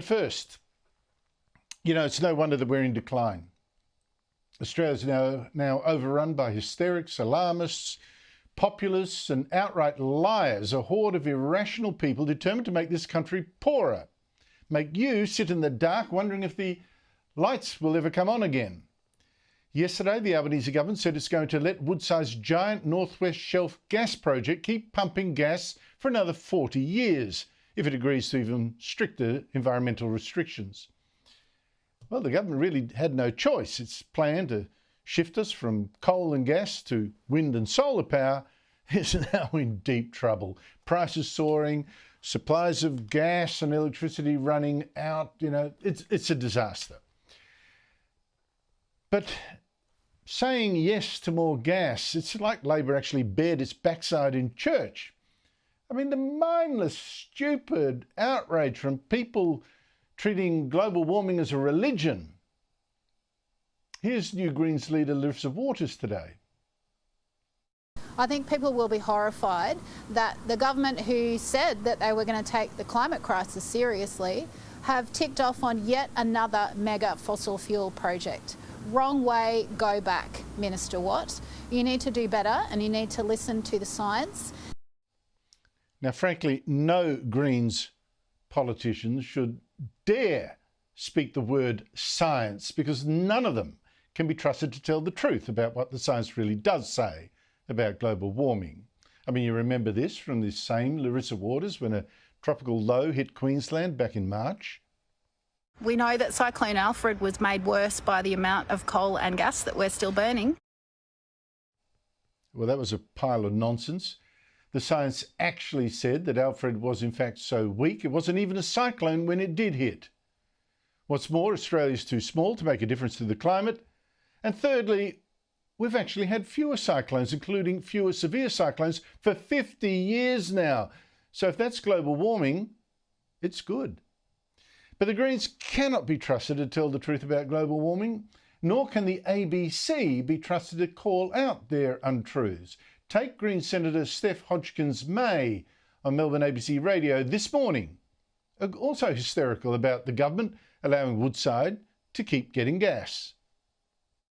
But first, you know, it's no wonder that we're in decline. Australia's now overrun by hysterics, alarmists, populists and outright liars, a horde of irrational people determined to make this country poorer, make you sit in the dark wondering if the lights will ever come on again. Yesterday, the Albanese government said it's going to let Woodside's giant Northwest Shelf gas project keep pumping gas for another 40 years, if it agrees to even stricter environmental restrictions. Well, the government really had no choice. Its plan to shift us from coal and gas to wind and solar power is now in deep trouble. Prices soaring, supplies of gas and electricity running out, you know, it's a disaster. But saying yes to more gas, it's like Labor actually bared its backside in church. I mean, the mindless, stupid outrage from people treating global warming as a religion. Here's New Greens leader Larissa Waters today. I think people will be horrified that the government who said that they were going to take the climate crisis seriously have ticked off on yet another mega fossil fuel project. Wrong way, go back, Minister Watt. You need to do better and you need to listen to the science. Now, frankly, no Greens politicians should dare speak the word science, because none of them can be trusted to tell the truth about what the science really does say about global warming. I mean, you remember this from this same Larissa Waters when a tropical low hit Queensland back in March. We know that Cyclone Alfred was made worse by the amount of coal and gas that we're still burning. Well, that was a pile of nonsense. The science actually said that Alfred was in fact so weak it wasn't even a cyclone when it did hit. What's more, Australia's too small to make a difference to the climate. And thirdly, we've actually had fewer cyclones, including fewer severe cyclones, for 50 years now. So if that's global warming, it's good. But the Greens cannot be trusted to tell the truth about global warming, nor can the ABC be trusted to call out their untruths. Take Green Senator Steph Hodgkins-May on Melbourne ABC Radio this morning, also hysterical about the government allowing Woodside to keep getting gas.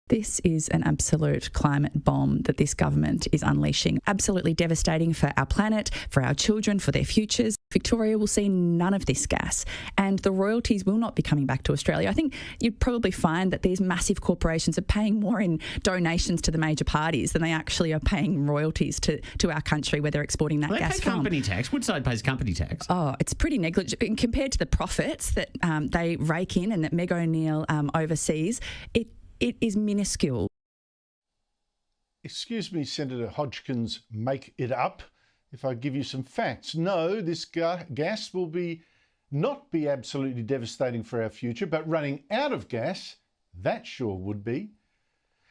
This is an absolute climate bomb that this government is unleashing. Absolutely devastating for our planet, for our children, for their futures. Victoria will see none of this gas, and the royalties will not be coming back to Australia. I think you'd probably find that these massive corporations are paying more in donations to the major parties than they actually are paying royalties to our country where they're exporting that gas from. They pay company tax. Woodside pays company tax. Oh, it's pretty negligible compared to the profits that they rake in and that Meg O'Neill oversees. It is minuscule. Excuse me, Senator Hodgkins, make it up if I give you some facts. No, this gas will not be absolutely devastating for our future, but running out of gas, that sure would be.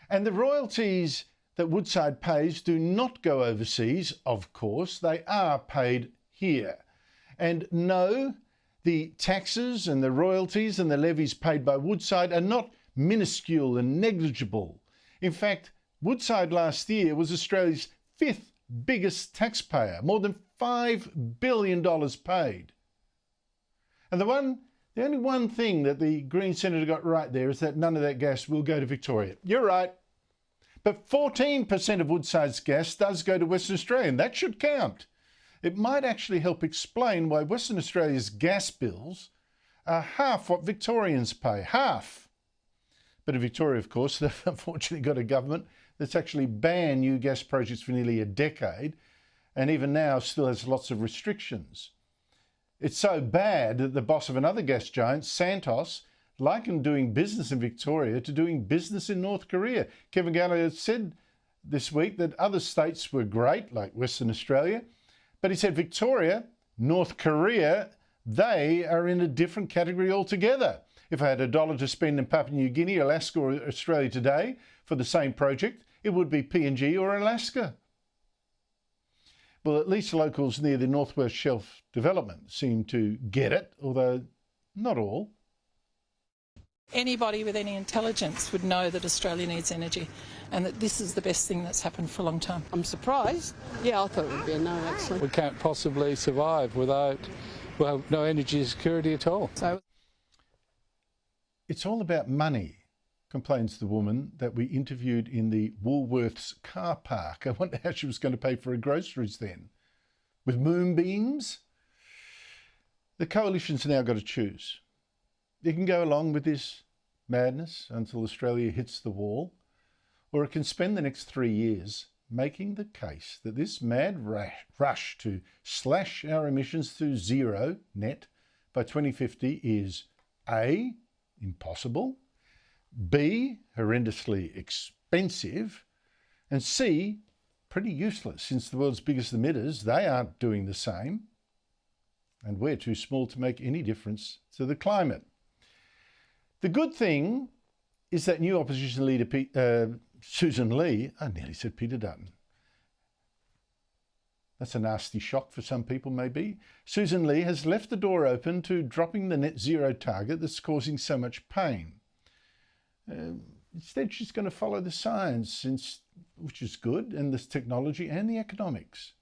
And the royalties that Woodside pays do not go overseas, of course. They are paid here. And no, the taxes and the royalties and the levies paid by Woodside are not minuscule and negligible. In fact, Woodside last year was Australia's 5th biggest taxpayer, more than $5 billion paid. And the only one thing that the Green Senator got right there is that none of that gas will go to Victoria. You're right. But 14% of Woodside's gas does go to Western Australia, and that should count. It might actually help explain why Western Australia's gas bills are half what Victorians pay, half. But in Victoria, of course, they've unfortunately got a government that's actually banned new gas projects for nearly a decade, and even now still has lots of restrictions. It's so bad that the boss of another gas giant, Santos, likened doing business in Victoria to doing business in North Korea. Kevin Gallagher said this week that other states were great, like Western Australia, but he said Victoria, North Korea, they are in a different category altogether. If I had $1 to spend in Papua New Guinea, Alaska or Australia today for the same project, it would be PNG or Alaska. Well, at least locals near the Northwest Shelf development seem to get it, although not all. Anybody with any intelligence would know that Australia needs energy and that this is the best thing that's happened for a long time. I'm surprised. Yeah, I thought it would be a no, actually. We can't possibly survive without no energy security at all. So It's all about money, complains the woman that we interviewed in the Woolworths car park. I wonder how she was going to pay for her groceries then. With moonbeams? The coalition's now got to choose. It can go along with this madness until Australia hits the wall, or it can spend the next 3 years making the case that this mad rush to slash our emissions to zero net by 2050 is A, impossible, B, horrendously expensive, and C, pretty useless since the world's biggest emitters, they aren't doing the same, and we're too small to make any difference to the climate. The good thing is that new Opposition Leader Sussan Ley, I nearly said Peter Dutton. That's a nasty shock for some people, maybe. Sussan Ley has left the door open to dropping the net zero target that's causing so much pain. Instead, she's going to follow the science, which is good, and the technology and the economics.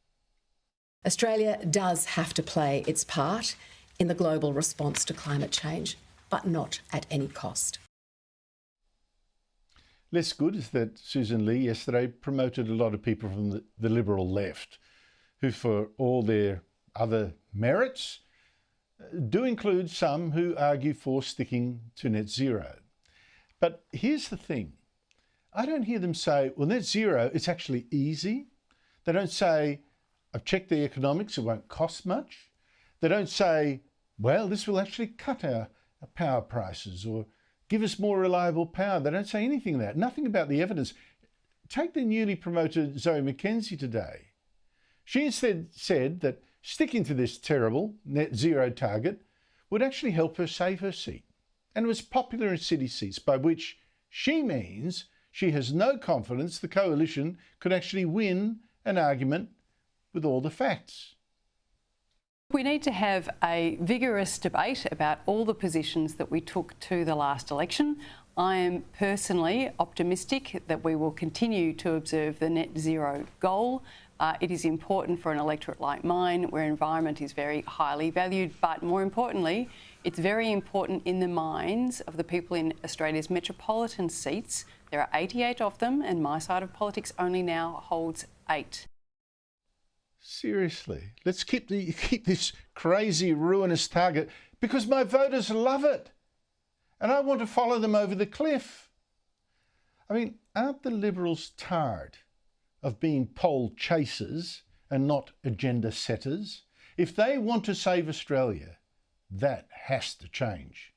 Australia does have to play its part in the global response to climate change, but not at any cost. Less good is that Sussan Ley yesterday promoted a lot of people from the Liberal left, who, for all their other merits, do include some who argue for sticking to net zero. But here's the thing. I don't hear them say, well, net zero, it's actually easy. They don't say, I've checked the economics, it won't cost much. They don't say, well, this will actually cut our power prices or give us more reliable power. They don't say anything of that, nothing about the evidence. Take the newly promoted Zoe McKenzie today. She instead said that sticking to this terrible net zero target would actually help her save her seat. And it was popular in city seats, by which she means she has no confidence the coalition could actually win an argument with all the facts. We need to have a vigorous debate about all the positions that we took to the last election. I am personally optimistic that we will continue to observe the net zero goal. It is important for an electorate like mine, where environment is very highly valued, but more importantly, it's very important in the minds of the people in Australia's metropolitan seats. There are 88 of them, and my side of politics only now holds 8. Seriously, let's keep this crazy, ruinous target, because my voters love it. And I want to follow them over the cliff. I mean, aren't the Liberals tired of being poll chasers and not agenda setters? If they want to save Australia, that has to change.